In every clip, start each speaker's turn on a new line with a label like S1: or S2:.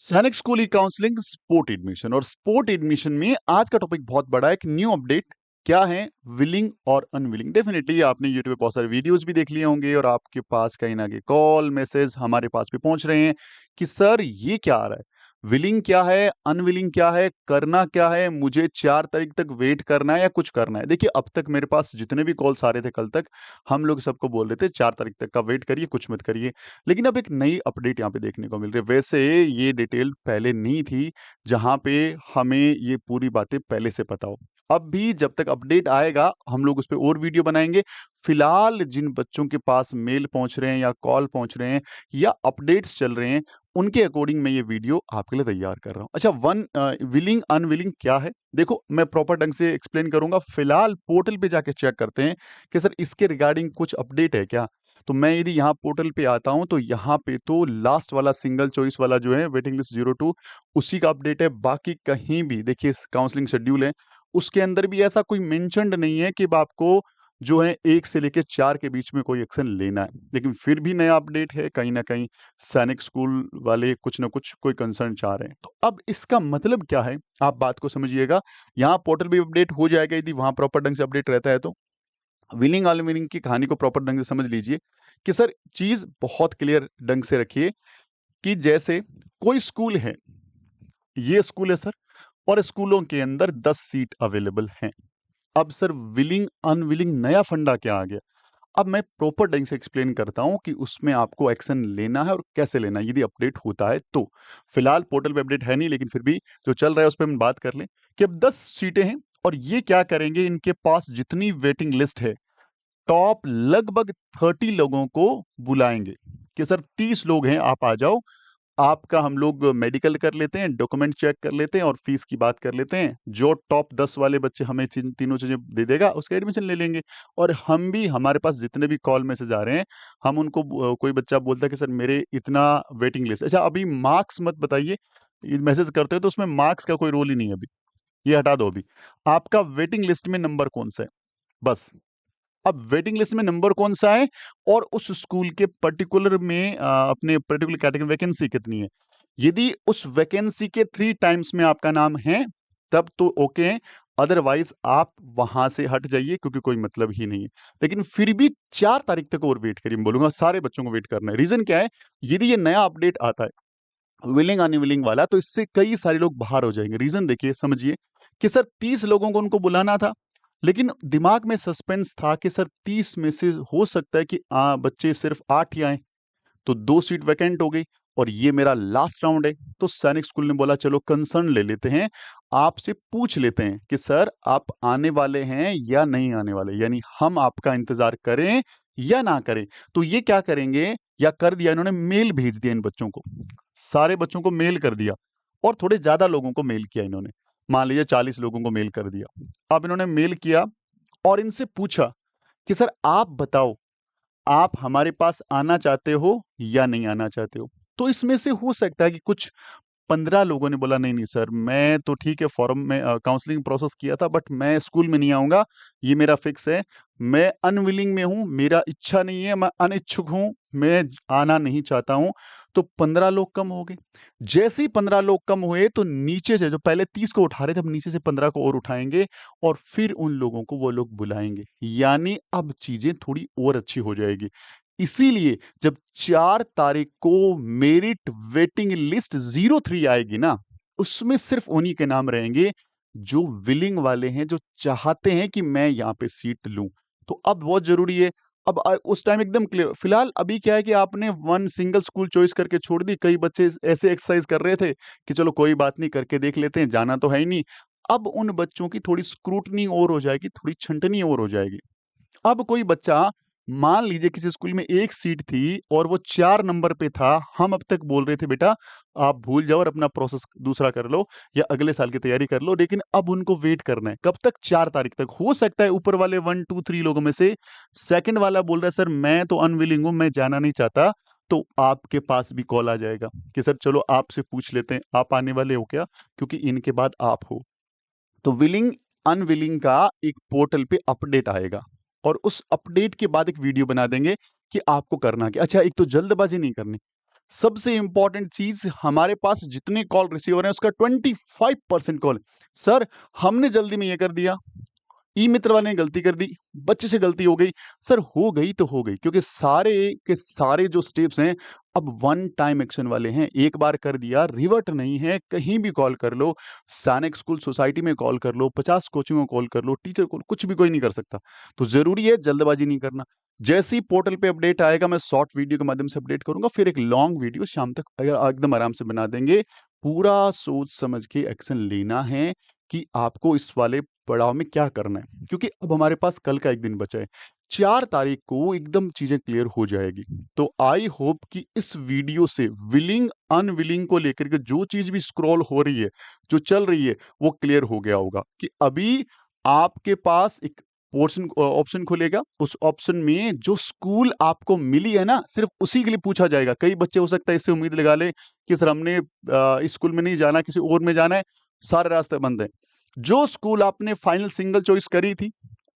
S1: सैनिक स्कूल ई counselling sport admission और sport admission में आज का टॉपिक बहुत बड़ा है। एक न्यू अपडेट क्या है, विलिंग और अनविलिंग। डेफिनेटली आपने यूट्यूब पे बहुत सारे वीडियोस भी देख लिए होंगे और आपके पास कहीं ना कहीं कॉल मैसेज हमारे पास भी पहुंच रहे हैं कि सर ये क्या आ रहा है, विलिंग क्या है, अनविलिंग क्या है, करना क्या है, मुझे 4 तारीख तक वेट करना है या कुछ करना है। देखिए अब तक मेरे पास जितने भी कॉल्स आ रहे थे कल तक, हम लोग सबको बोल रहे थे 4 तारीख तक का वेट करिए, कुछ मत करिए। लेकिन अब एक नई अपडेट यहाँ पे देखने को मिल रही है। वैसे ये डिटेल पहले नहीं थी, जहाँ पे हमें ये पूरी बातें पहले से पता हो। अब भी जब तक अपडेट आएगा हम लोग उस पे और वीडियो बनाएंगे। फिलहाल जिन बच्चों के पास मेल पहुंच रहे हैं या कॉल पहुंच रहे हैं या अपडेट्स चल रहे हैं, उनके अकॉर्डिंग मैं ये वीडियो आपके लिए तैयार कर रहा हूँ। अच्छा, विलिंग अनविलिंग क्या है, देखो मैं प्रॉपर ढंग से एक्सप्लेन करूंगा। फिलहाल पोर्टल पे जाके चेक करते हैं कि सर इसके रिगार्डिंग कुछ अपडेट है क्या। तो मैं यदि यहाँ पोर्टल पे आता हूँ तो यहाँ पे तो लास्ट वाला सिंगल चॉइस वाला जो है वेटिंग लिस्ट 02 उसी का अपडेट है। बाकी कहीं भी देखिए काउंसलिंग शेड्यूल है, उसके अंदर भी ऐसा कोई मेंशन्ड नहीं है कि आपको जो है 1 से लेके 4 के बीच में कोई एक्शन लेना है। लेकिन फिर भी नया अपडेट है, कहीं न कहीं सैनिक स्कूल वाले कुछ न कुछ कोई कंसर्न चाह रहे हैं। तो अब इसका मतलब क्या है, आप बात को समझिएगा। यहाँ पोर्टल भी अपडेट हो जाएगा यदि वहाँ प्रॉपर ढंग से अपडेट रहता है तो। विलिंग अनविलिंग की कहानी को प्रॉपर ढंग से समझ लीजिए कि सर चीज़ बहुत क्लियर ढंग से रखिए कि जैसे कोई स्कूल है, ये स्कूल है सर, और स्कूलों के अंदर 10 सीट अवेलेबल हैं। अब सर विलिंग अनविलिंग नया फंडा क्या आ गया? अब मैं प्रॉपर ढंग से एक्सप्लेन करता हूं कि उसमें आपको एक्शन लेना है और कैसे लेना है यदि अपडेट होता है तो। फिलहाल पोर्टल पे अपडेट है नहीं, लेकिन फिर भी जो चल रहा है उस पर हम बात कर लें कि अब 10 सीटें हैं और ये क्या करेंगे, इनके पास जितनी वेटिंग लिस्ट है, टॉप लगभग 30 लोगों को बुलाएंगे कि सर 30 लोग हैं, आप आ जाओ। आपका हम लोग मेडिकल कर लेते हैं, डॉक्यूमेंट चेक कर लेते हैं और फीस की बात कर लेते हैं। जो टॉप 10 वाले बच्चे हमें तीनों चीजें दे देगा उसका एडमिशन ले लेंगे। और हम भी, हमारे पास जितने भी कॉल मैसेज आ रहे हैं, हम उनको कोई बच्चा बोलता है कि सर मेरे इतना वेटिंग लिस्ट। अच्छा अभी मार्क्स मत बताइए, मैसेज करते हो तो उसमें मार्क्स का कोई रोल ही नहीं है अभी, ये हटा दो। अभी आपका वेटिंग लिस्ट में नंबर कौन सा है, बस। अब वेटिंग लिस्ट में नंबर कौन सा है और उस स्कूल के पर्टिकुलर में अपने पर्टिकुलर कैटेगरी वैकेंसी कितनी है। यदि उस वैकेंसी के 3 टाइम्स में आपका नाम है तब तो ओके है, अदरवाइज आप वहां से हट जाइए क्योंकि कोई मतलब ही नहीं है। लेकिन फिर भी 4 तारीख तक और वेट करिए, मैं बोलूंगा सारे बच्चों को वेट करना है। रीजन क्या है, यदि ये नया अपडेट आता है विलिंग अनविलिंग वाला, तो इससे कई सारे लोग बाहर हो जाएंगे। रीजन देखिए, समझिए कि सर 30 लोगों को उनको बुलाना था, लेकिन दिमाग में सस्पेंस था कि सर 30 में से हो सकता है कि बच्चे सिर्फ 8 ही आए, तो 2 सीट वैकेंट हो गई और ये मेरा लास्ट राउंड है। तो सैनिक स्कूल ने बोला चलो कंसर्न ले लेते हैं, आपसे पूछ लेते हैं कि सर आप आने वाले हैं या नहीं आने वाले, यानी हम आपका इंतजार करें या ना करें। तो ये क्या करेंगे, या कर दिया इन्होंने, मेल भेज दिया इन बच्चों को, सारे बच्चों को मेल कर दिया और थोड़े ज्यादा लोगों को मेल किया इन्होंने। मान लीजिए 40 लोगों को मेल कर दिया। अब इन्होंने मेल किया और इनसे पूछा कि सर आप बताओ, आप हमारे पास आना चाहते हो या नहीं आना चाहते हो। तो इसमें से हो सकता है कि कुछ 15 लोगों ने बोला नहीं नहीं सर, मैं तो ठीक है, फॉर्म में काउंसलिंग प्रोसेस किया था बट मैं स्कूल में नहीं आऊंगा, ये मेरा फिक्स है। मैं अनविलिंग में हूं, मेरा इच्छा नहीं है, मैं अनिच्छुक हूं, मैं आना नहीं चाहता हूं। तो 15 लोग कम हो गए। जैसे ही 15 लोग कम हुए तो नीचे से, जो पहले 30 को उठा रहे थे, अब नीचे से 15 को और उठाएंगे और फिर उन लोगों को वो लोग बुलाएंगे। यानी अब चीजें थोड़ी और अच्छी हो जाएगी। इसीलिए जब 4 तारीख को मेरिट वेटिंग लिस्ट 03 आएगी ना, उसमें सिर्फ उन्हीं के नाम रहेंगे जो विलिंग वाले हैं, जो चाहते हैं कि मैं यहाँ पे सीट लूं। तो अब बहुत जरूरी है। अब उस टाइम एकदम क्लियर। फिलहाल अभी क्या है कि आपने वन सिंगल स्कूल चॉइस करके छोड़ दी। कई बच्चे ऐसे एक्सरसाइज कर रहे थे कि चलो कोई बात नहीं, करके देख लेते हैं, जाना तो है ही नहीं। अब उन बच्चों की थोड़ी स्क्रूटनी और हो जाएगी, थोड़ी छंटनी और हो जाएगी। अब कोई बच्चा, मान लीजिए किसी स्कूल में 1 सीट थी और वो 4 नंबर पे था, हम अब तक बोल रहे थे बेटा आप भूल जाओ और अपना प्रोसेस दूसरा कर लो या अगले साल की तैयारी कर लो, लेकिन अब उनको वेट करना है कब तक, 4 तारीख तक। हो सकता है ऊपर वाले 1 2 3 लोगों में से सेकंड वाला बोल रहा है सर मैं तो अनविलिंग हूं, मैं जाना नहीं चाहता। तो आपके पास भी कॉल आ जाएगा कि सर चलो आपसे पूछ लेते हैं, आप आने वाले हो क्या, क्योंकि इनके बाद आप हो। तो विलिंग अनविलिंग का एक पोर्टल पे अपडेट आएगा और उस अपडेट के बाद एक वीडियो बना देंगे कि आपको करना क्या। अच्छा, एक तो जल्दबाजी नहीं करनी, सबसे इंपॉर्टेंट चीज, हमारे पास जितने कॉल रिसीव हो रहे हैं उसका 25% कॉल, सर हमने जल्दी में ये कर दिया, ई मित्र वाले ने गलती कर दी, बच्चे से गलती हो गई। सर हो गई तो हो गई, क्योंकि सारे के सारे जो स्टेप्स हैं अब वन टाइम एक्शन वाले हैं। एक बार कर दिया, रिवर्ट नहीं है। कहीं भी कॉल कर लो, सैनिक स्कूल सोसाइटी में कॉल कर लो, 50 कोचिंग में कॉल कर लो, टीचर को कुछ भी कोई नहीं कर सकता। तो जरूरी है जल्दबाजी नहीं करना। जैसे ही पोर्टल पे अपडेट आएगा, मैं शॉर्ट वीडियो के माध्यम से अपडेट करूंगा, फिर एक लॉन्ग वीडियो शाम तक अगर एकदम आराम से बना देंगे। पूरा सोच समझ के एक्शन लेना है कि आपको इस वाले पड़ाव में क्या करना है, क्योंकि अब हमारे पास कल का एक दिन बचा है। 4 तारीख को एकदम चीजें क्लियर हो जाएगी। तो आई होप कि इस वीडियो से विलिंग अनविलिंग को लेकर के जो चीज भी स्क्रॉल हो रही है, जो चल रही है, वो क्लियर हो गया होगा कि अभी आपके पास एक पोर्शन ऑप्शन खुलेगा। उस ऑप्शन में जो स्कूल आपको मिली है ना, सिर्फ उसी के लिए पूछा जाएगा। कई बच्चे हो सकता है इससे उम्मीद लगा ले कि सर हमने इस स्कूल में नहीं जाना, किसी और में जाना है, सारे रास्ते बंद हैं। जो स्कूल आपने फाइनल सिंगल चॉइस करी थी,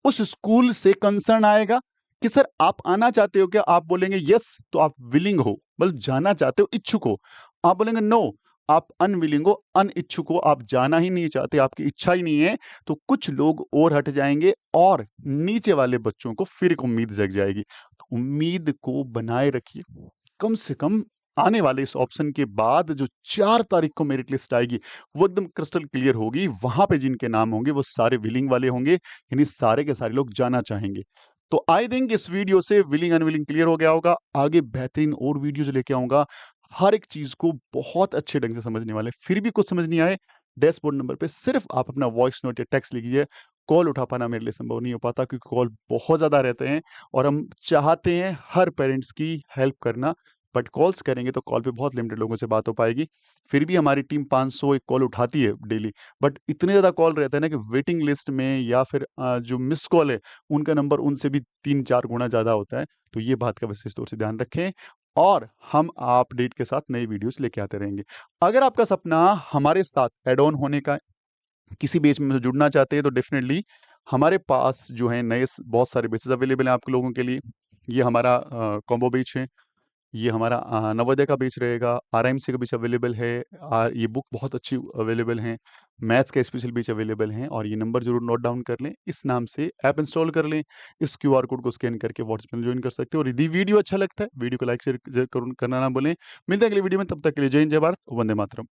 S1: उस स्कूल से कंसर्न आएगा कि सर आप आना चाहते हो क्या? आप बोलेंगे यस, तो आप विलिंग हो, मतलब जाना चाहते हो, इच्छुक हो। आप बोलेंगे नो, आप अनविलिंग हो, अनिच्छुक हो, आप जाना ही नहीं चाहते, आपकी इच्छा ही नहीं है। तो कुछ लोग और हट जाएंगे और नीचे वाले बच्चों को फिर एक उम्मीद जग जाएगी। तो उम्मीद को बनाए रखिए। कम से कम आने वाले इस ऑप्शन के बाद जो 4 तारीख को मेरिट लिस्ट आएगी, वो एकदम क्रिस्टल क्लियर होगी। वहां पे जिनके नाम होंगे वो सारे विलिंग वाले होंगे, यानी सारे के सारे लोग जाना चाहेंगे। तो आई थिंक इस वीडियो से विलिंग अनविलिंग क्लियर हो गया होगा। आगे बेहतरीन और वीडियोज लेके आऊंगा, हर एक चीज को बहुत अच्छे ढंग से समझने वाले। फिर भी कुछ समझ नहीं आए, डैशबोर्ड नंबर पे सिर्फ आप अपना वॉइस नोट या टेक्स्ट लिखिए। कॉल उठा पाना मेरे लिए संभव नहीं हो पाता, क्योंकि कॉल बहुत ज्यादा रहते हैं और हम चाहते हैं हर पेरेंट्स की हेल्प करना, बट कॉल्स करेंगे तो कॉल पे बहुत लिमिटेड लोगों से बात हो पाएगी। फिर भी हमारी टीम 500 एक कॉल उठाती है डेली, बट इतने ज़्यादा कॉल रहते हैं ना कि वेटिंग लिस्ट में या फिर जो मिस कॉल है, उनका नंबर उनसे भी 3-4 गुना ज़्यादा होता है। तो ये बात का विशेष तौर से ध्यान रखें और हम अपडेट के साथ नई वीडियोस लेके आते रहेंगे। अगर आपका सपना हमारे साथ एड ऑन होने का है, किसी बैच में जुड़ना चाहते हैं, तो डेफिनेटली हमारे पास जो है नए बहुत सारे बैचेस अवेलेबल हैं आप लोगों के लिए। ये हमारा कॉम्बो बैच है, ये हमारा नवोदय का बैच रहेगा, आरएमसी का बैच अवेलेबल है। ये बुक बहुत अच्छी अवेलेबल हैं, मैथ्स का स्पेशल बैच अवेलेबल हैं। और ये नंबर जरूर नोट डाउन कर लें, इस नाम से ऐप इंस्टॉल कर लें, इस क्यूआर कोड को स्कैन करके व्हाट्सएप में ज्वाइन कर सकते हो। और यदि वीडियो अच्छा लगता है, वीडियो को लाइक शेयर करना ना बोलें। मिलते हैं अगली वीडियो में, तब तक के लिए जय हिंद, जय भारत, वंदे मातरम।